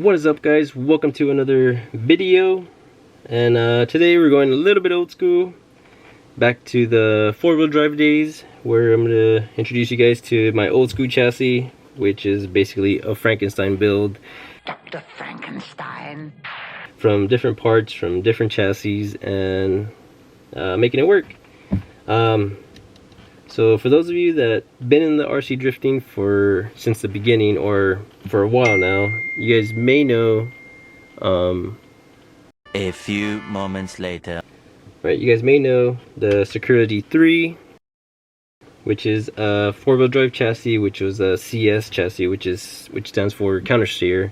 What is up, guys? Welcome to another video, and today we're going a little bit old school, back to the four-wheel drive days, where I'm going to introduce you guys to my old school chassis, which is basically a Frankenstein build. Dr. Frankenstein. From different parts, from different chassis, and making it work. So for those of you that been in the RC drifting since the beginning or for a while now, you guys may know a few moments later. Right, you guys may know the Sakura D3, which is a four-wheel drive chassis, which was a CS chassis, which stands for counter steer.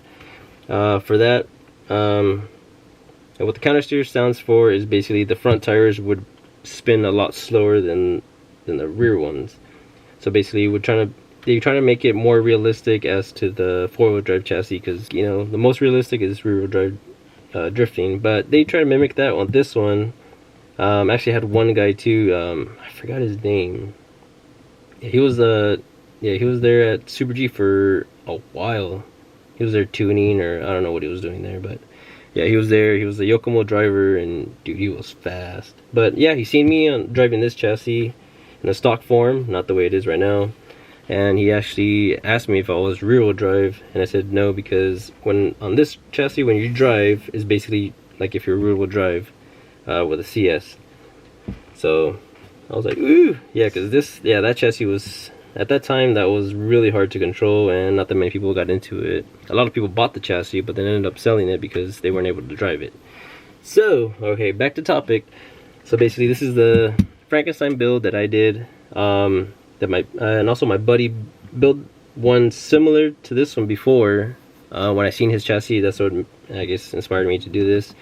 For that, what the counter steer stands for is basically the front tires would spin a lot slower than the rear ones. So basically they're trying to make it more realistic as to the four-wheel drive chassis, because you know the most realistic is rear-wheel drive drifting, but they try to mimic that on this one. Actually had one guy too, I forgot his name. He was there at Super G for a while. He was there tuning, or I don't know what he was doing there, but yeah, he was there. He was the Yokomo driver, and dude, he was fast. But yeah, he seen me driving this chassis in a stock form, not the way it is right now, and he actually asked me if I was rear-wheel drive, and I said no, because on this chassis, when you drive, is basically like if you're rear-wheel drive with a CS. So I was like, ooh, yeah, because that chassis was, at that time, that was really hard to control, and not that many people got into it. A lot of people bought the chassis, but then ended up selling it because they weren't able to drive it. So, okay, back to topic. So basically, this is the Frankenstein build that I did, and also my buddy built one similar to this one before. When I seen his chassis, that's what I guess inspired me to do this.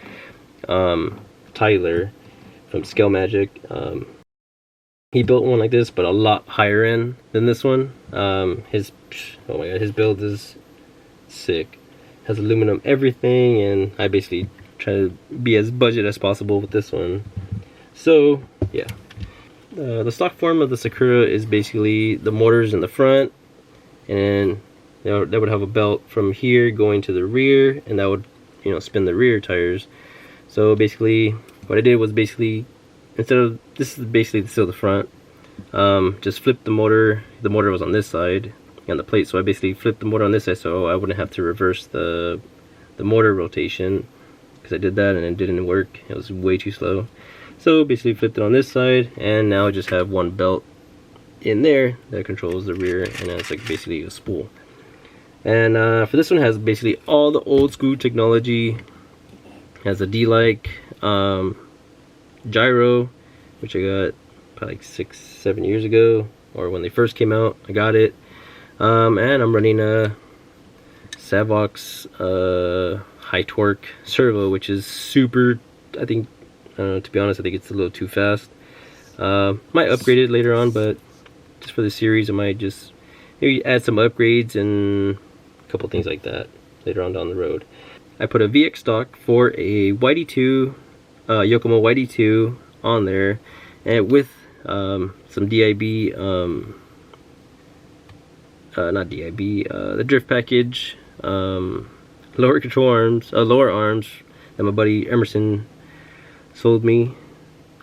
Tyler from Scale Magic, he built one like this, but a lot higher end than this one. Oh my god, his build is sick. Has aluminum everything, and I basically try to be as budget as possible with this one. So yeah, the stock form of the Sakura is basically the motors in the front, and that would have a belt from here going to the rear, and that would, you know, spin the rear tires. So basically what I did was basically, this is basically still the front, just flipped the motor. The motor was on this side on the plate, so I basically flipped the motor on this side so I wouldn't have to reverse the motor rotation, because I did that and it didn't work. It was way too slow. So basically flipped it on this side, and now I just have one belt in there that controls the rear, and it's like basically a spool. And for this one, has basically all the old school technology. Has a D-like gyro, which I got probably like 6-7 years ago, or when they first came out. I got it, and I'm running a Savox high torque servo, which is super. I think, to be honest, I think it's a little too fast. Might upgrade it later on, but just for the series, I might just maybe add some upgrades and a couple things like that later on down the road. I put a VX stock for a YD2, Yokomo YD2 on there, and with some DIB, not DIB, the drift package, lower control arms, lower arms that my buddy Emerson sold me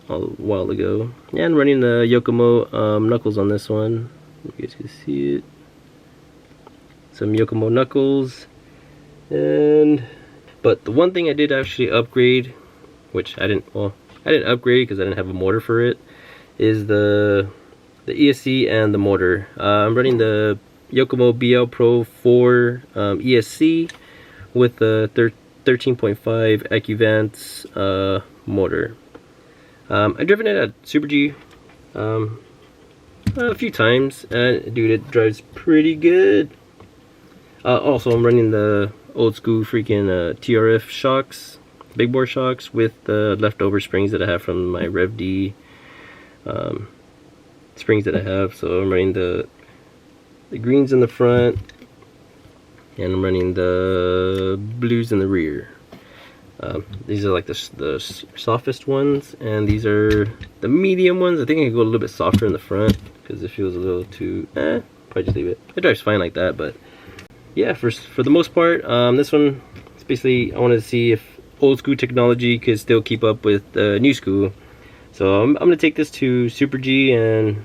a while ago, and running the Yokomo knuckles on this one. You guys can see it. Some Yokomo knuckles, but the one thing I did actually upgrade, which I didn't upgrade because I didn't have a motor for it, is the ESC and the motor. I'm running the Yokomo BL Pro 4 ESC with the 13.5 AccuVance motor. I've driven it at Super G a few times, and dude, it drives pretty good. Also, I'm running the old school freaking TRF shocks, big bore shocks, with the leftover springs that I have from my Rwd springs that I have. So I'm running the greens in the front, and I'm running the blues in the rear. These are like the softest ones, and these are the medium ones. I think I can go a little bit softer in the front because it feels a little too, probably just leave it. It drives fine like that, but yeah, for the most part, this one, it's basically, I wanted to see if old school technology could still keep up with new school. So I'm gonna take this to Super G and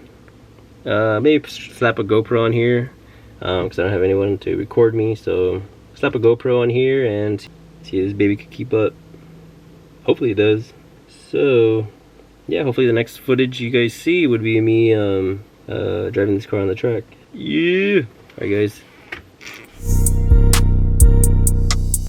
maybe slap a GoPro on here, because I don't have anyone to record me. So slap a GoPro on here and see if this baby could keep up. Hopefully it does. So yeah, hopefully the next footage you guys see would be me driving this car on the track. Yeah. Alright guys,